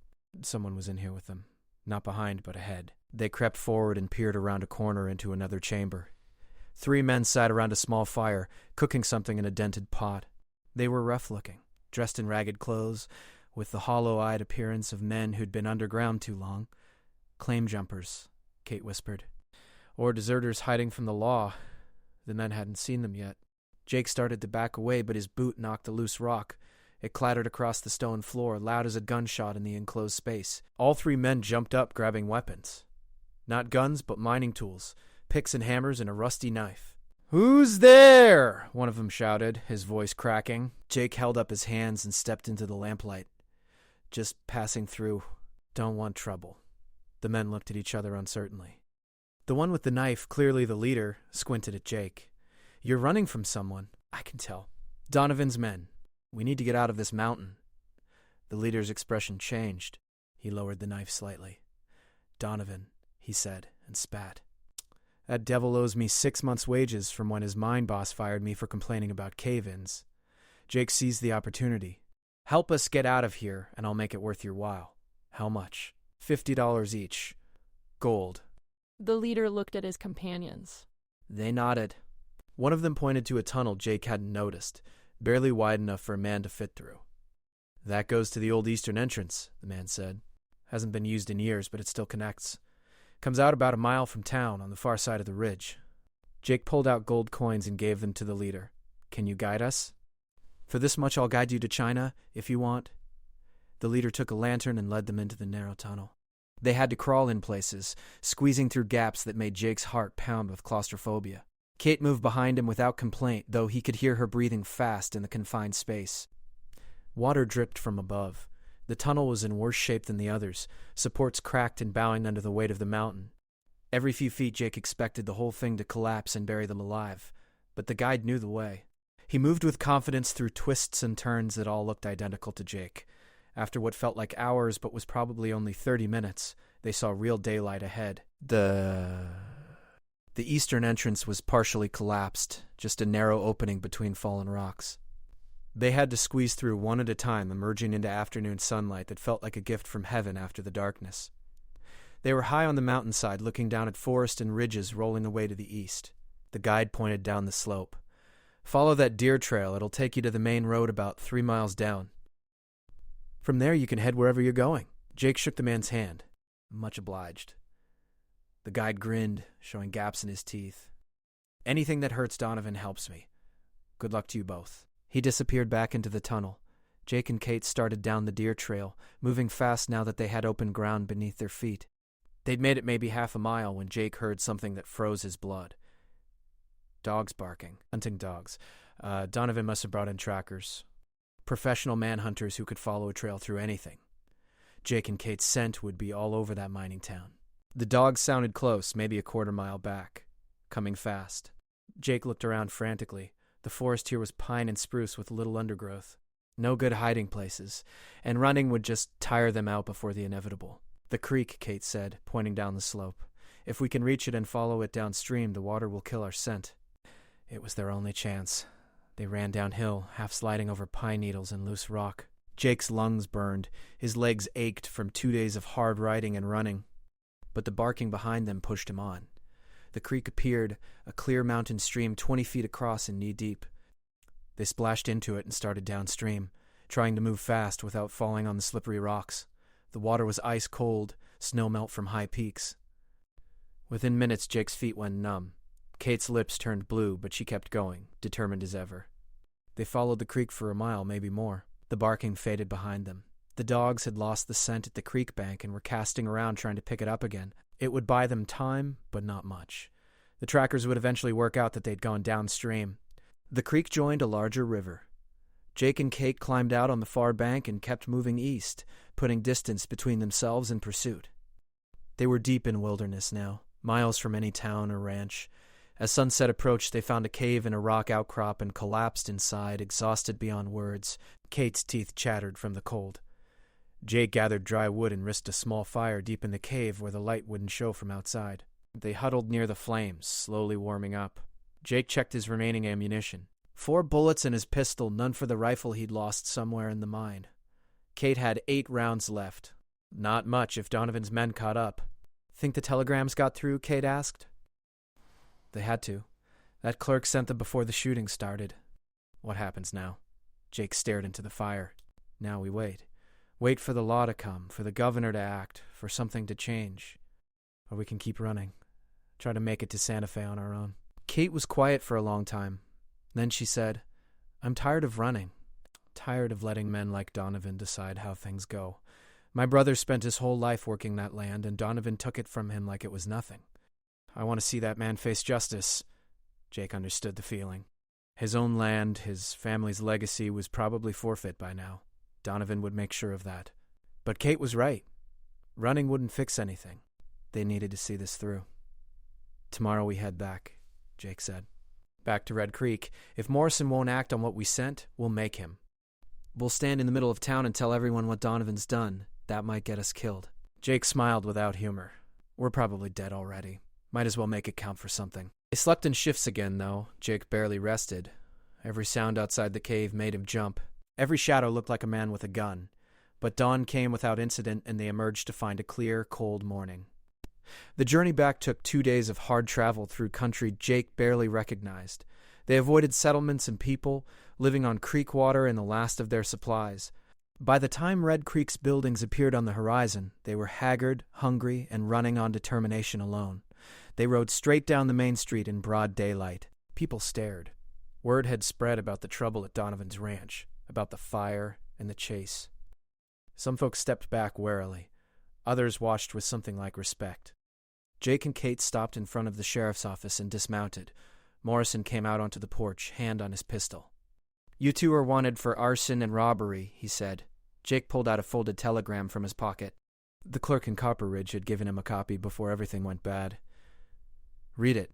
Someone was in here with them. Not behind, but ahead. They crept forward and peered around a corner into another chamber. 3 men sat around a small fire, cooking something in a dented pot. They were rough-looking, dressed in ragged clothes, with the hollow-eyed appearance of men who'd been underground too long. "Claim jumpers," Kate whispered. "Or deserters hiding from the law." The men hadn't seen them yet. Jake started to back away, but his boot knocked a loose rock. It clattered across the stone floor, loud as a gunshot in the enclosed space. All 3 men jumped up, grabbing weapons. Not guns, but mining tools, picks and hammers and a rusty knife. "Who's there?" one of them shouted, his voice cracking. Jake held up his hands and stepped into the lamplight. "Just passing through. Don't want trouble." The men looked at each other uncertainly. The one with the knife, clearly the leader, squinted at Jake. "You're running from someone, I can tell. Donovan's men. We need to get out of this mountain." The leader's expression changed. He lowered the knife slightly. "Donovan," he said, and spat. "That devil owes me 6 months' wages from when his mine boss fired me for complaining about cave-ins." Jake seized the opportunity. "Help us get out of here, and I'll make it worth your while." "How much?" $50 each. Gold." The leader looked at his companions. They nodded. One of them pointed to a tunnel Jake hadn't noticed, barely wide enough for a man to fit through. "That goes to the old eastern entrance," the man said. "Hasn't been used in years, but it still connects. Comes out about a mile from town on the far side of the ridge." Jake pulled out gold coins and gave them to the leader. "Can you guide us?" "For this much I'll guide you to China, if you want." The leader took a lantern and led them into the narrow tunnel. They had to crawl in places, squeezing through gaps that made Jake's heart pound with claustrophobia. Kate moved behind him without complaint, though he could hear her breathing fast in the confined space. Water dripped from above. The tunnel was in worse shape than the others, supports cracked and bowing under the weight of the mountain. Every few feet Jake expected the whole thing to collapse and bury them alive, but the guide knew the way. He moved with confidence through twists and turns that all looked identical to Jake. After what felt like hours but was probably only 30 minutes, they saw real daylight ahead. The eastern entrance was partially collapsed, just a narrow opening between fallen rocks. They had to squeeze through one at a time, emerging into afternoon sunlight that felt like a gift from heaven after the darkness. They were high on the mountainside, looking down at forest and ridges rolling away to the east. The guide pointed down the slope. "Follow that deer trail. It'll take you to the main road about 3 miles down. From there you can head wherever you're going." Jake shook the man's hand. "Much obliged." The guide grinned, showing gaps in his teeth. "Anything that hurts Donovan helps me. Good luck to you both." He disappeared back into the tunnel. Jake and Kate started down the deer trail, moving fast now that they had open ground beneath their feet. They'd made it maybe half a mile when Jake heard something that froze his blood. Dogs barking. Hunting dogs. Donovan must have brought in trackers. Professional manhunters who could follow a trail through anything. Jake and Kate's scent would be all over that mining town. The dogs sounded close, maybe a quarter mile back. Coming fast. Jake looked around frantically. The forest here was pine and spruce with little undergrowth. No good hiding places, and running would just tire them out before the inevitable. "The creek," Kate said, pointing down the slope. "If we can reach it and follow it downstream, the water will kill our scent." It was their only chance. They ran downhill, half sliding over pine needles and loose rock. Jake's lungs burned. His legs ached from 2 days of hard riding and running. But the barking behind them pushed him on. The creek appeared, a clear mountain stream 20 feet across and knee-deep. They splashed into it and started downstream, trying to move fast without falling on the slippery rocks. The water was ice cold, snow melt from high peaks. Within minutes, Jake's feet went numb. Kate's lips turned blue, but she kept going, determined as ever. They followed the creek for a mile, maybe more. The barking faded behind them. The dogs had lost the scent at the creek bank and were casting around trying to pick it up again. It would buy them time, but not much. The trackers would eventually work out that they'd gone downstream. The creek joined a larger river. Jake and Kate climbed out on the far bank and kept moving east, putting distance between themselves and pursuit. They were deep in wilderness now, miles from any town or ranch. As sunset approached, they found a cave in a rock outcrop and collapsed inside, exhausted beyond words. Kate's teeth chattered from the cold. Jake gathered dry wood and risked a small fire deep in the cave where the light wouldn't show from outside. They huddled near the flames, slowly warming up. Jake checked his remaining ammunition. 4 bullets in his pistol, none for the rifle he'd lost somewhere in the mine. Kate had 8 rounds left. Not much if Donovan's men caught up. "Think the telegrams got through?" Kate asked. They had to. That clerk sent them before the shooting started. What happens now? Jake stared into the fire. Now we wait. Wait for the law to come, for the governor to act, for something to change. Or we can keep running. Try to make it to Santa Fe on our own. Kate was quiet for a long time. Then she said, "I'm tired of running. Tired of letting men like Donovan decide how things go. My brother spent his whole life working that land, and Donovan took it from him like it was nothing. I want to see that man face justice." Jake understood the feeling. His own land, his family's legacy was probably forfeit by now. Donovan would make sure of that. But Kate was right. Running wouldn't fix anything. They needed to see this through. "Tomorrow we head back," Jake said. "Back to Red Creek. If Morrison won't act on what we sent, we'll make him. We'll stand in the middle of town and tell everyone what Donovan's done. That might get us killed." Jake smiled without humor. "We're probably dead already. Might as well make it count for something." They slept in shifts again, though. Jake barely rested. Every sound outside the cave made him jump. Every shadow looked like a man with a gun. But dawn came without incident, and they emerged to find a clear, cold morning. The journey back took 2 days of hard travel through country Jake barely recognized. They avoided settlements and people, living on creek water and the last of their supplies. By the time Red Creek's buildings appeared on the horizon, they were haggard, hungry, and running on determination alone. They rode straight down the main street in broad daylight. People stared. Word had spread about the trouble at Donovan's ranch, about the fire and the chase. Some folks stepped back warily. Others watched with something like respect. Jake and Kate stopped in front of the sheriff's office and dismounted. Morrison came out onto the porch, hand on his pistol. "You two are wanted for arson and robbery," he said. Jake pulled out a folded telegram from his pocket. The clerk in Copper Ridge had given him a copy before everything went bad. "Read it,"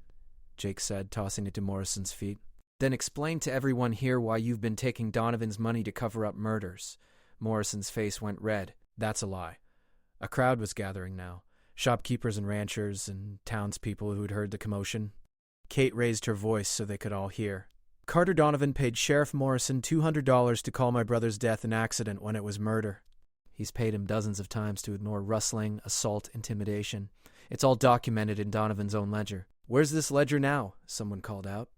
Jake said, tossing it to Morrison's feet. "Then explain to everyone here why you've been taking Donovan's money to cover up murders." Morrison's face went red. "That's a lie." A crowd was gathering now. Shopkeepers and ranchers and townspeople who'd heard the commotion. Kate raised her voice so they could all hear. Carter Donovan paid Sheriff Morrison $200 to call my brother's death an accident when it was murder. He's paid him dozens of times to ignore rustling, assault, intimidation. It's all documented in Donovan's own ledger. Where's this ledger now? Someone called out.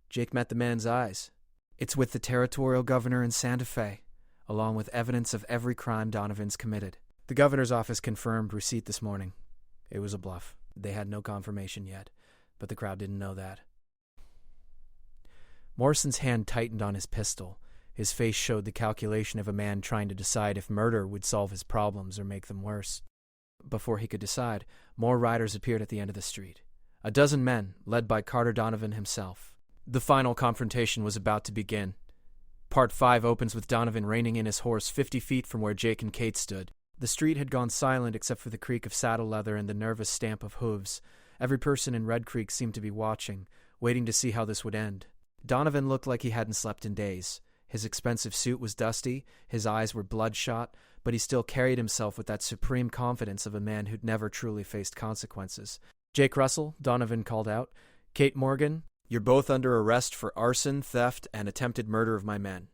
Jake met the man's eyes. It's with the territorial governor in Santa Fe, along with evidence of every crime Donovan's committed. The governor's office confirmed receipt this morning. It was a bluff. They had no confirmation yet, but the crowd didn't know that. Morrison's hand tightened on his pistol. His face showed the calculation of a man trying to decide if murder would solve his problems or make them worse. Before he could decide, more riders appeared at the end of the street. A dozen men, led by Carter Donovan himself. The final confrontation was about to begin. Part 5 opens with Donovan reining in his horse 50 feet from where Jake and Kate stood. The street had gone silent except for the creak of saddle leather and the nervous stamp of hooves. Every person in Red Creek seemed to be watching, waiting to see how this would end. Donovan looked like he hadn't slept in days. His expensive suit was dusty, his eyes were bloodshot, but he still carried himself with that supreme confidence of a man who'd never truly faced consequences. Jake Russell, Donovan called out. Kate Morgan, you're both under arrest for arson, theft, and attempted murder of my men.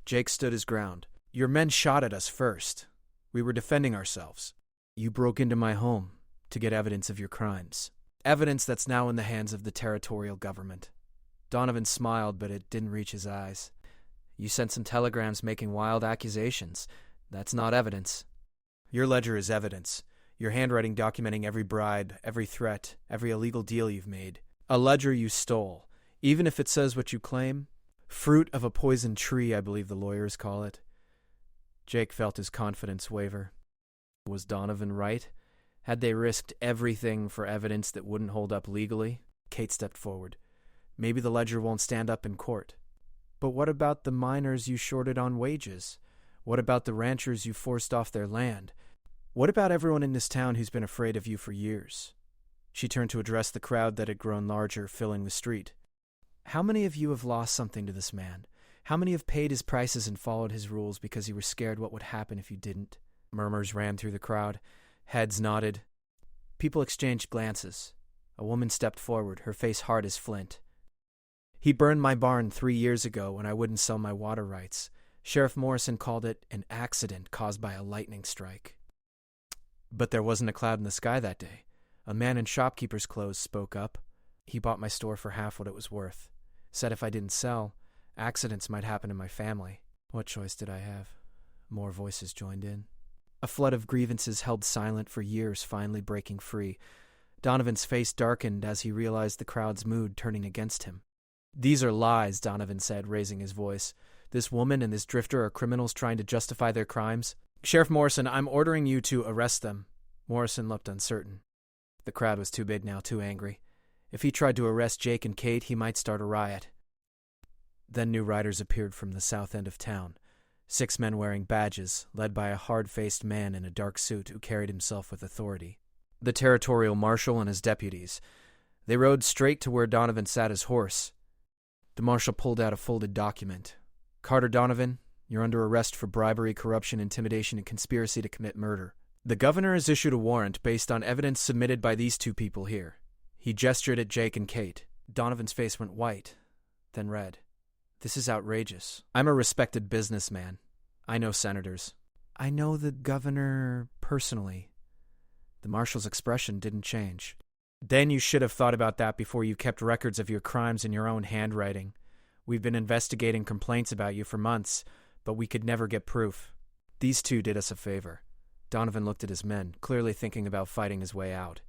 Jake stood his ground. Your men shot at us first. We were defending ourselves. You broke into my home to get evidence of your crimes. Evidence that's now in the hands of the territorial government. Donovan smiled, but it didn't reach his eyes. You sent some telegrams making wild accusations. That's not evidence. Your ledger is evidence. Your handwriting documenting every bribe, every threat, every illegal deal you've made. A ledger you stole. Even if it says what you claim. Fruit of a poisoned tree, I believe the lawyers call it. Jake felt his confidence waver. Was Donovan right? Had they risked everything for evidence that wouldn't hold up legally? Kate stepped forward. Maybe the ledger won't stand up in court. But what about the miners you shorted on wages? What about the ranchers you forced off their land? What about everyone in this town who's been afraid of you for years? She turned to address the crowd that had grown larger, filling the street. How many of you have lost something to this man? How many have paid his prices and followed his rules because you were scared what would happen if you didn't? Murmurs ran through the crowd. Heads nodded. People exchanged glances. A woman stepped forward, her face hard as flint. He burned my barn 3 years ago when I wouldn't sell my water rights. Sheriff Morrison called it an accident caused by a lightning strike. But there wasn't a cloud in the sky that day. A man in shopkeeper's clothes spoke up. He bought my store for half what it was worth. Said if I didn't sell, accidents might happen in my family. What choice did I have? More voices joined in. A flood of grievances held silent for years finally breaking free. Donovan's face darkened as he realized the crowd's mood turning against him. These are lies, Donovan said, raising his voice. This woman and this drifter are criminals trying to justify their crimes. Sheriff Morrison, I'm ordering you to arrest them. Morrison looked uncertain. The crowd was too big now, too angry. If he tried to arrest Jake and Kate, he might start a riot. Then new riders appeared from the south end of town. 6 men wearing badges, led by a hard-faced man in a dark suit who carried himself with authority. The territorial marshal and his deputies. They rode straight to where Donovan sat his horse. The marshal pulled out a folded document. Carter Donovan, you're under arrest for bribery, corruption, intimidation, and conspiracy to commit murder. The governor has issued a warrant based on evidence submitted by these 2 people here. He gestured at Jake and Kate. Donovan's face went white, then red. This is outrageous. I'm a respected businessman. I know senators. I know the governor personally. The marshal's expression didn't change. Then you should have thought about that before you kept records of your crimes in your own handwriting. We've been investigating complaints about you for months, but we could never get proof. These 2 did us a favor. Donovan looked at his men, clearly thinking about fighting his way out.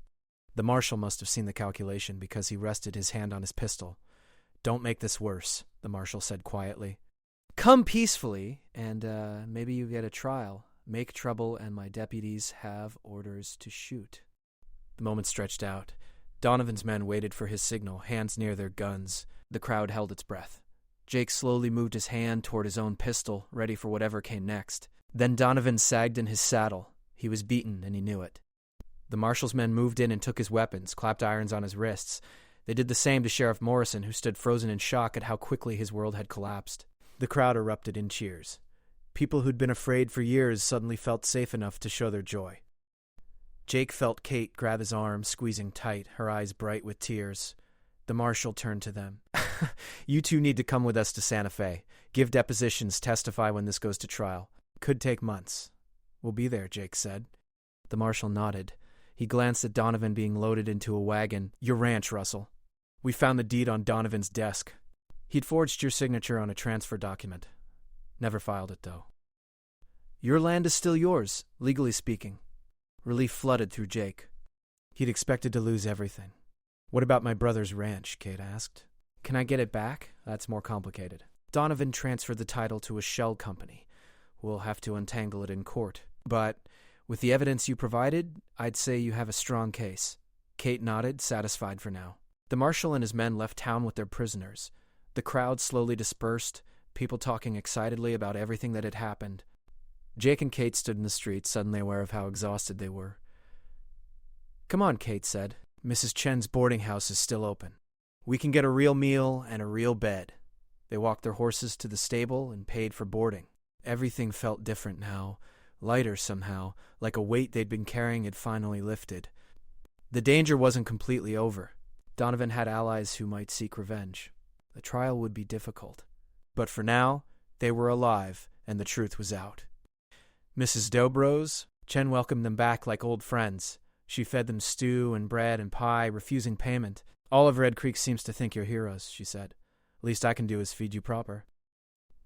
The marshal must have seen the calculation because he rested his hand on his pistol. Don't make this worse, the marshal said quietly. Come peacefully, and maybe you get a trial. Make trouble, and my deputies have orders to shoot. The moment stretched out. Donovan's men waited for his signal, hands near their guns. The crowd held its breath. Jake slowly moved his hand toward his own pistol, ready for whatever came next. Then Donovan sagged in his saddle. He was beaten, and he knew it. The marshal's men moved in and took his weapons, clapped irons on his wrists. They did the same to Sheriff Morrison, who stood frozen in shock at how quickly his world had collapsed. The crowd erupted in cheers. People who'd been afraid for years suddenly felt safe enough to show their joy. Jake felt Kate grab his arm, squeezing tight, her eyes bright with tears. The marshal turned to them. You two need to come with us to Santa Fe. Give depositions, testify when this goes to trial. Could take months. We'll be there, Jake said. The marshal nodded. He glanced at Donovan being loaded into a wagon. Your ranch, Russell. We found the deed on Donovan's desk. He'd forged your signature on a transfer document. Never filed it, though. Your land is still yours, legally speaking. Relief flooded through Jake. He'd expected to lose everything. What about my brother's ranch? Kate asked. Can I get it back? That's more complicated. Donovan transferred the title to a shell company. We'll have to untangle it in court. But with the evidence you provided, I'd say you have a strong case. Kate nodded, satisfied for now. The marshal and his men left town with their prisoners. The crowd slowly dispersed, people talking excitedly about everything that had happened. Jake and Kate stood in the street, suddenly aware of how exhausted they were. Come on, Kate said. Mrs. Chen's boarding house is still open. We can get a real meal and a real bed. They walked their horses to the stable and paid for boarding. Everything felt different now, lighter somehow, like a weight they'd been carrying had finally lifted. The danger wasn't completely over. Donovan had allies who might seek revenge. The trial would be difficult. But for now, they were alive, and the truth was out. Mrs. Dobrose, Chen welcomed them back like old friends. She fed them stew and bread and pie, refusing payment. All of Red Creek seems to think you're heroes, she said. Least I can do is feed you proper.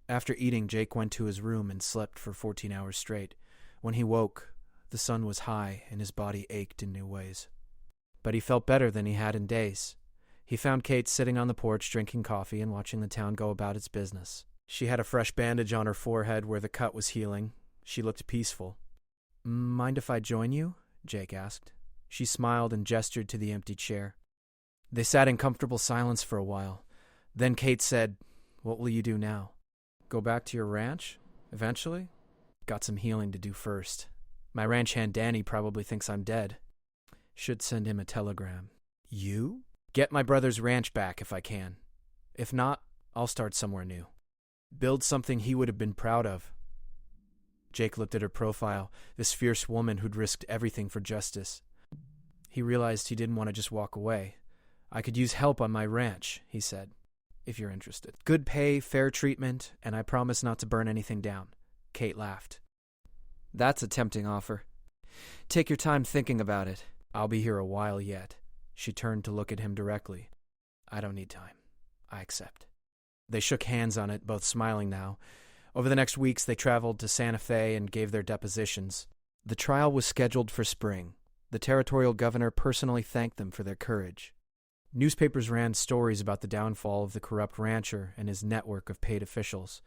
After eating, Jake went to his room and slept for 14 hours straight. When he woke, the sun was high and his body ached in new ways. But he felt better than he had in days. He found Kate sitting on the porch drinking coffee and watching the town go about its business. She had a fresh bandage on her forehead where the cut was healing. She looked peaceful. Mind if I join you? Jake asked. She smiled and gestured to the empty chair. They sat in comfortable silence for a while. Then Kate said, What will you do now? Go back to your ranch? Eventually? Got some healing to do first. My ranch hand Danny probably thinks I'm dead. Should send him a telegram. You? Get my brother's ranch back if I can. If not, I'll start somewhere new. Build something he would have been proud of. Jake looked at her profile, this fierce woman who'd risked everything for justice. He realized he didn't want to just walk away. I could use help on my ranch, he said, if you're interested. Good pay, fair treatment, and I promise not to burn anything down. Kate laughed. That's a tempting offer. Take your time thinking about it. I'll be here a while yet. She turned to look at him directly. I don't need time. I accept. They shook hands on it, both smiling now. Over the next weeks, they traveled to Santa Fe and gave their depositions. The trial was scheduled for spring. The territorial governor personally thanked them for their courage. Newspapers ran stories about the downfall of the corrupt rancher and his network of paid officials.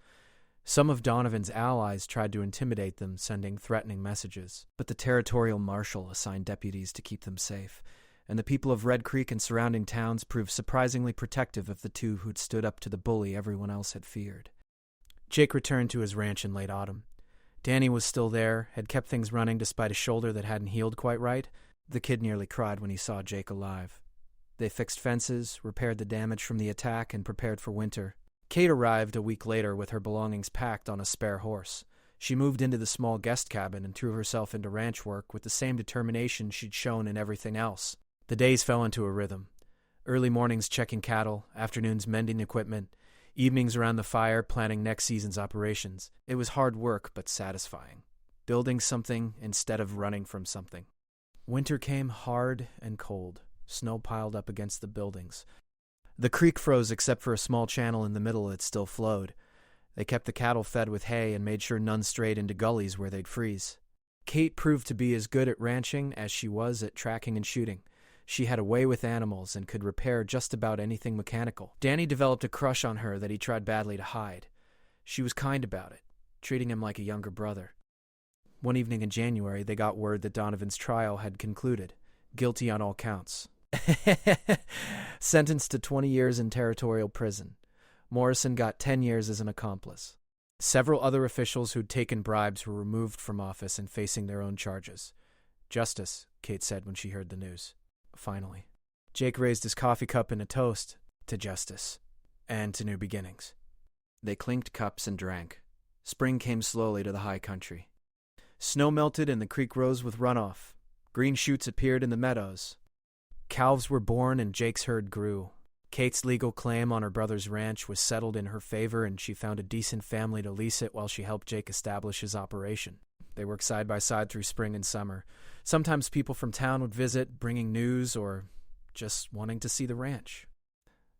Some of Donovan's allies tried to intimidate them, sending threatening messages. But the territorial marshal assigned deputies to keep them safe, and the people of Red Creek and surrounding towns proved surprisingly protective of the two who'd stood up to the bully everyone else had feared. Jake returned to his ranch in late autumn. Danny was still there, had kept things running despite a shoulder that hadn't healed quite right. The kid nearly cried when he saw Jake alive. They fixed fences, repaired the damage from the attack, and prepared for winter. Kate arrived a week later with her belongings packed on a spare horse. She moved into the small guest cabin and threw herself into ranch work with the same determination she'd shown in everything else. The days fell into a rhythm. Early mornings checking cattle, afternoons mending equipment, evenings around the fire planning next season's operations. It was hard work, but satisfying. Building something instead of running from something. Winter came hard and cold. Snow piled up against the buildings. The creek froze except for a small channel in the middle that still flowed. They kept the cattle fed with hay and made sure none strayed into gullies where they'd freeze. Kate proved to be as good at ranching as she was at tracking and shooting. She had a way with animals and could repair just about anything mechanical. Danny developed a crush on her that he tried badly to hide. She was kind about it, treating him like a younger brother. One evening in January, they got word that Donovan's trial had concluded, guilty on all counts. Sentenced to 20 years in territorial prison. Morrison got 10 years as an accomplice. Several other officials who'd taken bribes were removed from office and facing their own charges. Justice, Kate said when she heard the news. Finally. Jake raised his coffee cup in a toast to justice and to new beginnings. They clinked cups and drank. Spring came slowly to the high country. Snow melted and the creek rose with runoff. Green shoots appeared in the meadows. Calves were born and Jake's herd grew. Kate's legal claim on her brother's ranch was settled in her favor, and she found a decent family to lease it while she helped Jake establish his operation. They worked side by side through spring and summer. Sometimes people from town would visit, bringing news or just wanting to see the ranch.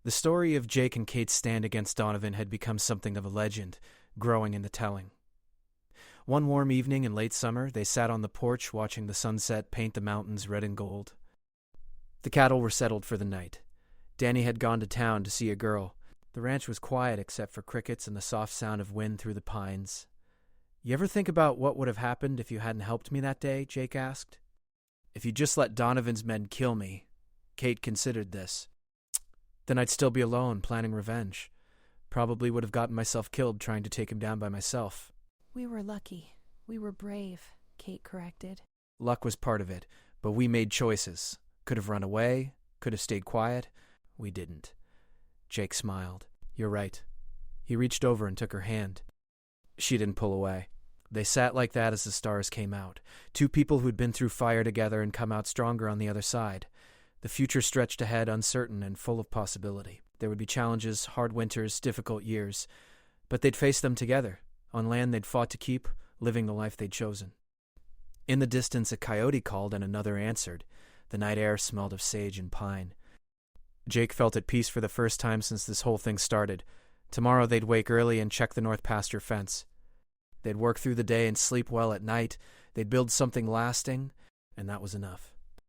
The story of Jake and Kate's stand against Donovan had become something of a legend, growing in the telling. One warm evening in late summer, they sat on the porch watching the sunset paint the mountains red and gold. The cattle were settled for the night. Danny had gone to town to see a girl. The ranch was quiet except for crickets and the soft sound of wind through the pines. "You ever think about what would have happened if you hadn't helped me that day?" Jake asked. "If you just let Donovan's men kill me," Kate considered this, "then I'd still be alone, planning revenge. Probably would have gotten myself killed trying to take him down by myself." "We were lucky. We were brave," Kate corrected. "Luck was part of it, but we made choices. Could have run away, could have stayed quiet. We didn't." Jake smiled. "You're right." He reached over and took her hand. She didn't pull away. They sat like that as the stars came out. Two people who'd been through fire together and come out stronger on the other side. The future stretched ahead, uncertain and full of possibility. There would be challenges, hard winters, difficult years. But they'd face them together, on land they'd fought to keep, living the life they'd chosen. In the distance, a coyote called and another answered. The night air smelled of sage and pine. Jake felt at peace for the first time since this whole thing started. Tomorrow they'd wake early and check the north pasture fence. They'd work through the day and sleep well at night. They'd build something lasting, and that was enough.